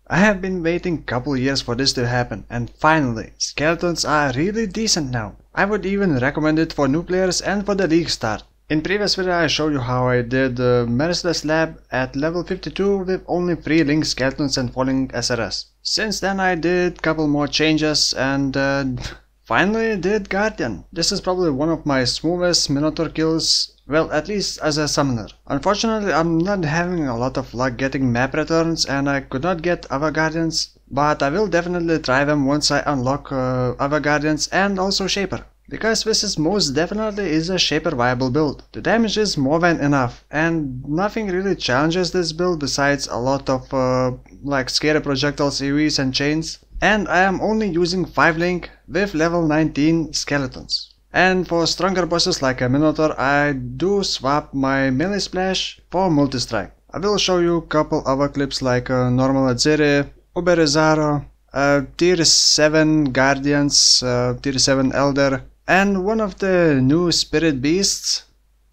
I have been waiting couple years for this to happen, and finally, skeletons are really decent now. I would even recommend it for new players and for the league start. In previous video I showed you how I did the Merciless Lab at level 52 with only 3 Link Skeletons and falling SRS. Since then I did couple more changes and finally did Guardian. This is probably one of my smoothest Minotaur kills, well, at least as a summoner. Unfortunately I'm not having a lot of luck getting map returns and I could not get other Guardians, but I will definitely try them once I unlock other Guardians and also Shaper. Because this is most definitely is a Shaper viable build. The damage is more than enough and nothing really challenges this build besides a lot of like scary projectiles, AoEs and chains. And I am only using 5 Link with level 19 skeletons. And for stronger bosses like a Minotaur I do swap my melee splash for Multistrike. I will show you a couple other clips like normal Azeri, Uberizaro, tier 7 Guardians, tier 7 Elder, and one of the new spirit beasts,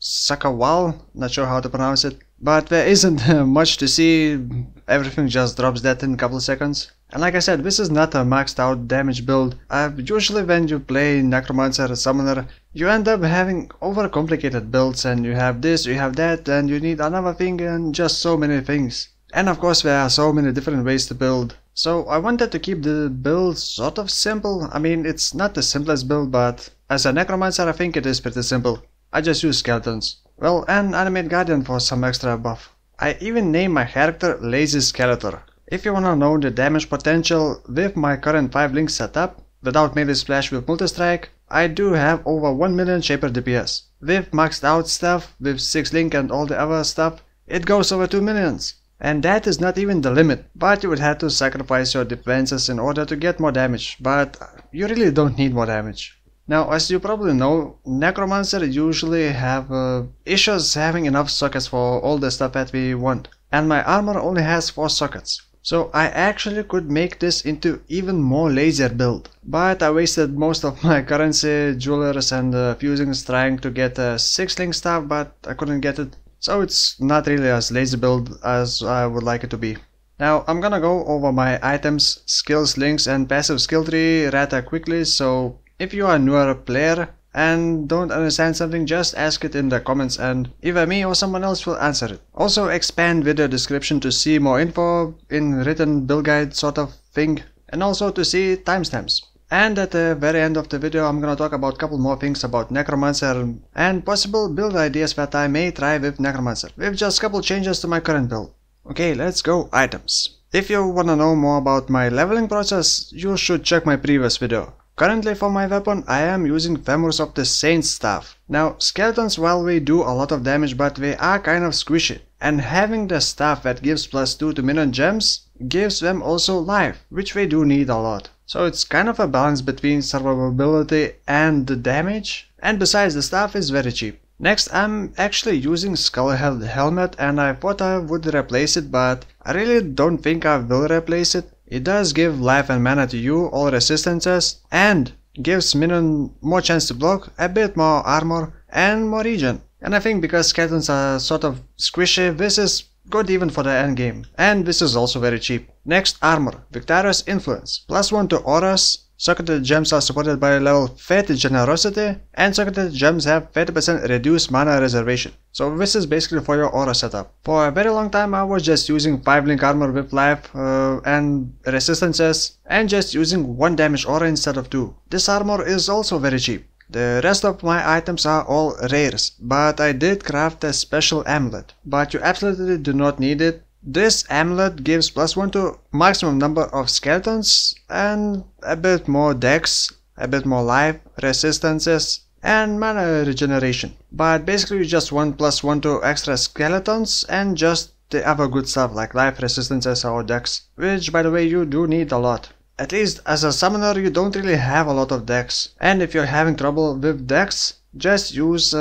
Sakawal, not sure how to pronounce it, but there isn't much to see, everything just drops dead in a couple seconds. And like I said, this is not a maxed out damage build. Usually when you play Necromancer or Summoner, you end up having overcomplicated builds and you have this, you have that, and you need another thing and just so many things. And of course there are so many different ways to build. So I wanted to keep the build sort of simple. I mean, it's not the simplest build, but as a Necromancer I think it is pretty simple. I just use skeletons. Well, and Animate Guardian for some extra buff. I even named my character Lazy Skeletor. If you wanna know the damage potential with my current 5 Link setup, without melee splash with Multistrike, I do have over 1 million Shaper DPS. With maxed out stuff, with 6 Link and all the other stuff, it goes over 2 millions. And that is not even the limit, but you would have to sacrifice your defenses in order to get more damage, but you really don't need more damage. Now, as you probably know, Necromancer usually have issues having enough sockets for all the stuff that we want, and my armor only has 4 sockets. So I actually could make this into even more lazier build, but I wasted most of my currency, jewelers and fusings trying to get 6 Link stuff, but I couldn't get it. So it's not really as lazy build as I would like it to be. Now I'm gonna go over my items, skills, links and passive skill tree rather quickly, so if you are a newer player and don't understand something, just ask it in the comments and either me or someone else will answer it. Also expand video description to see more info in written build guide sort of thing, and also to see timestamps. And at the very end of the video I'm gonna talk about a couple more things about Necromancer and possible build ideas that I may try with Necromancer, with just a couple changes to my current build. Okay, let's go items. If you wanna know more about my leveling process, you should check my previous video. Currently for my weapon I am using Femurs of the Saint's staff. Now skeletons, while they do a lot of damage, but they are kind of squishy, and having the staff that gives +2 to minion gems gives them also life, which they do need a lot. So it's kind of a balance between survivability and the damage, and besides the staff is very cheap. Next I'm actually using Skullhead helmet and I thought I would replace it, but I really don't think I will replace it. It does give life and mana to you, all resistances, and gives minion more chance to block, a bit more armor and more regen. And I think because skeletons are sort of squishy, this is good even for the end game. And this is also very cheap. Next, armor. Victario's influence. +1 to auras. Socketed gems are supported by level 30 generosity, and socketed gems have 30% reduced mana reservation. So this is basically for your aura setup. For a very long time I was just using 5 Link armor with life and resistances, and just using 1 damage aura instead of 2. This armor is also very cheap. The rest of my items are all rares, but I did craft a special amulet. But you absolutely do not need it. This amulet gives +1 to maximum number of skeletons and a bit more dex, a bit more life, resistances and mana regeneration. But basically you just want +1 to extra skeletons and just the other good stuff like life, resistances or dex, which by the way you do need a lot. At least as a summoner you don't really have a lot of dex, and if you're having trouble with dex, just use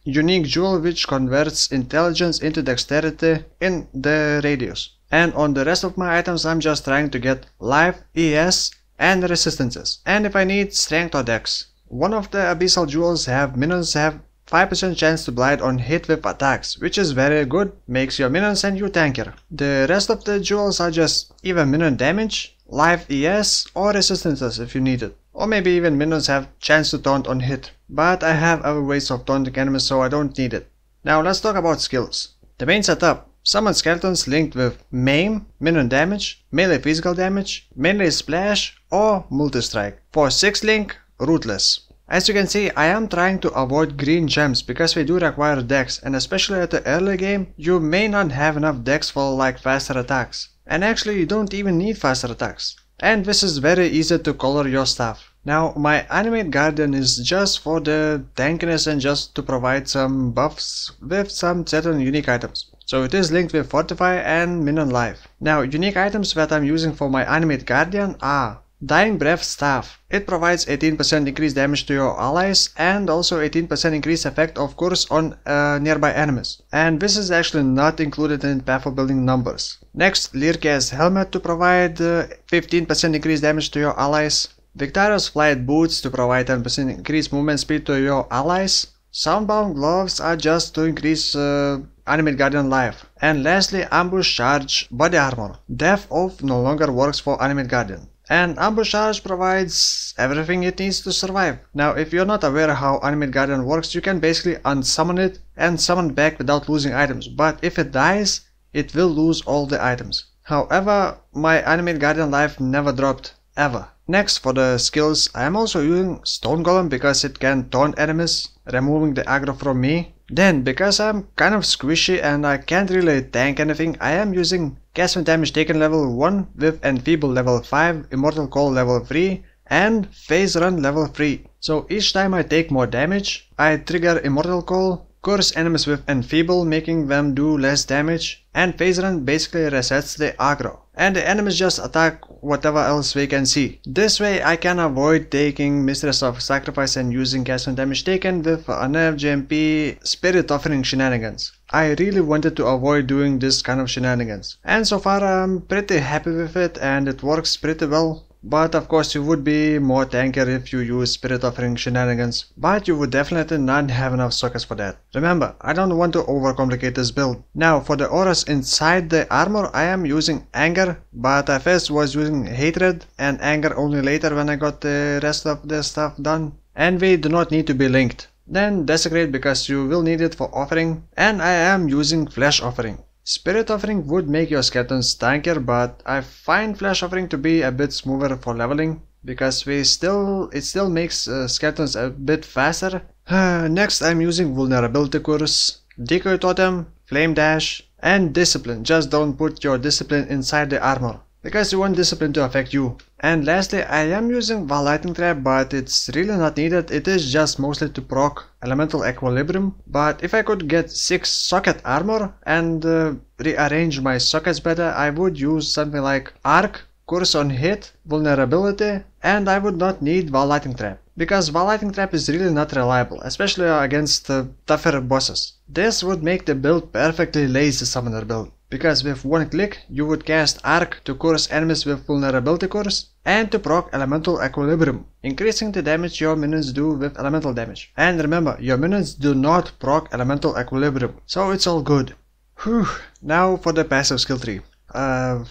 unique jewel which converts intelligence into dexterity in the radius. And on the rest of my items I'm just trying to get life, ES and resistances, and if I need strength or dex. One of the abyssal jewels have minions have 5% chance to blight on hit with attacks, which is very good, makes your minions and you tankier. The rest of the jewels are just either minion damage, life ES, or resistance if you need it. Or maybe even minions have chance to taunt on hit. But I have other ways of taunting enemies, so I don't need it. Now let's talk about skills. The main setup. Summon skeletons linked with Maim, minion damage, melee physical damage, melee splash, or Multistrike. For 6 link, Ruthless. As you can see, I am trying to avoid green gems because they do require dex, and especially at the early game, you may not have enough dex for like faster attacks. And actually you don't even need faster attacks. And this is very easy to color your stuff. Now my Animate Guardian is just for the tankiness and just to provide some buffs with some certain unique items. So it is linked with Fortify and Minion Life. Now unique items that I'm using for my Animate Guardian are Dying Breath Staff. It provides 18% increased damage to your allies and also 18% increased effect of course on nearby enemies. And this is actually not included in path of building numbers. Next, Lyrke's Helmet to provide 15% increased damage to your allies. Victario's Flight Boots to provide 10% increased movement speed to your allies. Soundbound Gloves are just to increase Animate Guardian life. And lastly, Ambush Charge Body Armor. Death Oath no longer works for Animate Guardian. And Ambush Charge provides everything it needs to survive. Now if you're not aware how Animate Guardian works, you can basically unsummon it and summon back without losing items. But if it dies, it will lose all the items. However, my Animate Guardian life never dropped, ever. Next, for the skills, I am also using Stone Golem because it can taunt enemies, removing the aggro from me. Then, because I'm kind of squishy and I can't really tank anything, I am using Cast when damage taken level 1 with Enfeeble level 5, Immortal Call level 3 and Phase Run level 3. So each time I take more damage, I trigger Immortal Call, curse enemies with Enfeeble, making them do less damage, and Phase Run basically resets the aggro. And the enemies just attack whatever else they can see. This way I can avoid taking Mistress of Sacrifice and using Cast when damage taken with Nerf GMP Spirit Offering shenanigans. I really wanted to avoid doing this kind of shenanigans. And so far I'm pretty happy with it and it works pretty well. But of course you would be more tankier if you use Spirit Offering shenanigans, but you would definitely not have enough sockets for that. Remember, I don't want to overcomplicate this build. Now for the auras inside the armor, I am using Anger, but I first was using Hatred and Anger only later when I got the rest of the stuff done. And they do not need to be linked. Then Desecrate because you will need it for offering, and I am using Flesh Offering. Spirit Offering would make your skeletons tankier, but I find Flesh Offering to be a bit smoother for leveling, because it still makes skeletons a bit faster. Next I'm using Vulnerability Curse, Decoy Totem, Flame Dash, and Discipline. Just don't put your Discipline inside the armor, because you want Discipline to affect you. And lastly, I am using Lightning Trap, but it's really not needed. It is just mostly to proc Elemental Equilibrium. But if I could get 6 socket armor and rearrange my sockets better, I would use something like Arc, Curse on Hit, Vulnerability, and I would not need Lightning Trap. Because Lightning Trap is really not reliable, especially against tougher bosses. This would make the build perfectly lazy summoner build. Because with one click you would cast Arc to curse enemies with Vulnerability Curse and to proc Elemental Equilibrium, increasing the damage your minions do with elemental damage. And remember, your minions do not proc Elemental Equilibrium, so it's all good. Whew. Now for the passive skill tree. To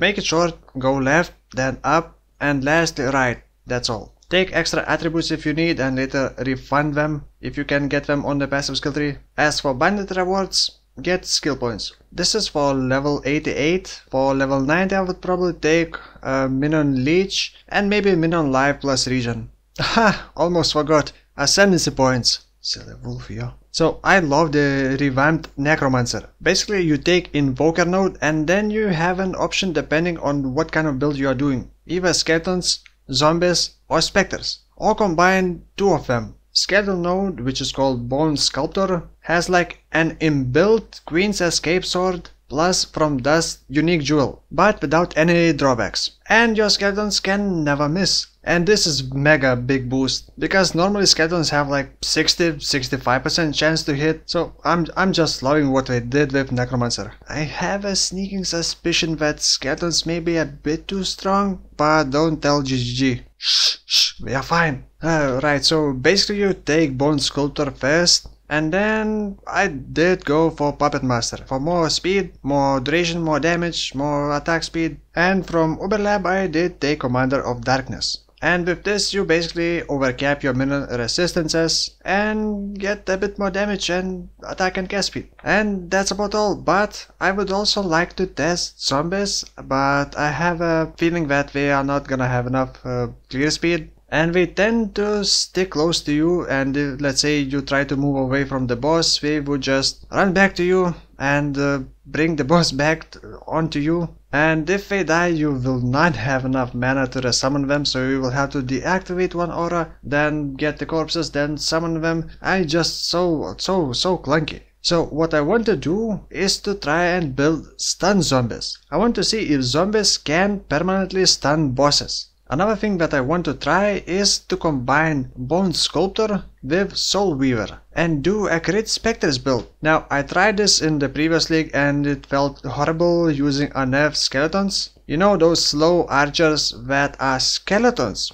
make it short, go left, then up, and lastly right, that's all. Take extra attributes if you need and later refund them if you can get them on the passive skill tree. As for Bandit rewards, get skill points. This is for level 88. For level 90 I would probably take Minion Leech and maybe Minion Life plus Regen. Ha! Almost forgot. Ascendancy points. Silly Woolfio. So I love the revamped Necromancer. Basically you take Invoker node and then you have an option depending on what kind of build you are doing. Either skeletons, zombies or specters. Or combine 2 of them. Skeleton node, which is called Bone Sculptor, has like an inbuilt Queen's Escape Sword plus from Dust unique jewel, but without any drawbacks. And your skeletons can never miss. And this is mega big boost, because normally skeletons have like 60-65% chance to hit, so I'm just loving what they did with Necromancer. I have a sneaking suspicion that skeletons may be a bit too strong, but don't tell GGG. Shh, we are fine. Right, so basically you take Bone Sculptor first, and then I did go for Puppet Master for more speed, more duration, more damage, more attack speed, and from Uberlab I did take Commander of Darkness. And with this you basically overcap your minion resistances and get a bit more damage and attack and cast speed. And that's about all, but I would also like to test zombies, but I have a feeling that we are not gonna have enough clear speed. And we tend to stick close to you, and if, let's say you try to move away from the boss, we would just run back to you and bring the boss back onto you. And if they die, you will not have enough mana to resummon them, so you will have to deactivate one aura, then get the corpses, then summon them. I just so clunky. So what I want to do is to try and build stun zombies. I want to see if zombies can permanently stun bosses. Another thing that I want to try is to combine Bone Sculptor with Soul Weaver and do a crit Spectres build. Now I tried this in the previous league and it felt horrible using unnerved skeletons. You know, those slow archers that are skeletons.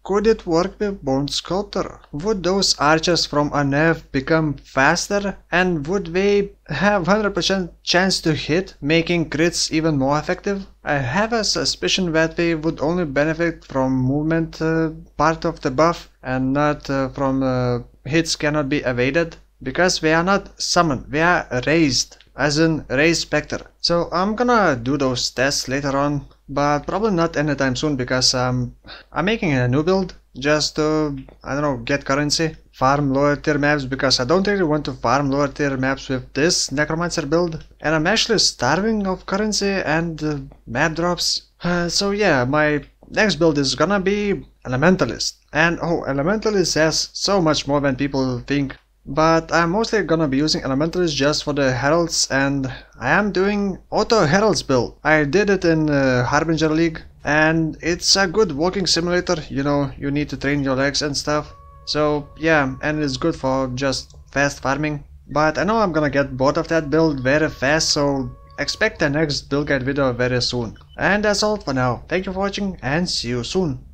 Could it work with Bone Sculptor? Would those archers from Unnerved become faster? And would they have 100% chance to hit, making crits even more effective? I have a suspicion that they would only benefit from movement part of the buff and not from hits cannot be evaded, because they are not summoned, they are raised, as in raised spectre. So I'm gonna do those tests later on, but probably not anytime soon, because I'm making a new build just to, I don't know, get currency, farm lower tier maps, because I don't really want to farm lower tier maps with this Necromancer build, and I'm actually starving of currency and map drops. So yeah, my next build is gonna be Elementalist, and Elementalist has so much more than people think. But I'm mostly gonna be using Elementalist just for the Heralds, and I am doing Auto Heralds build. I did it in Harbinger League, and it's a good walking simulator, you know, you need to train your legs and stuff. So yeah, and it's good for just fast farming. But I know I'm gonna get bored of that build very fast, so expect the next build guide video very soon. And that's all for now. Thank you for watching and see you soon.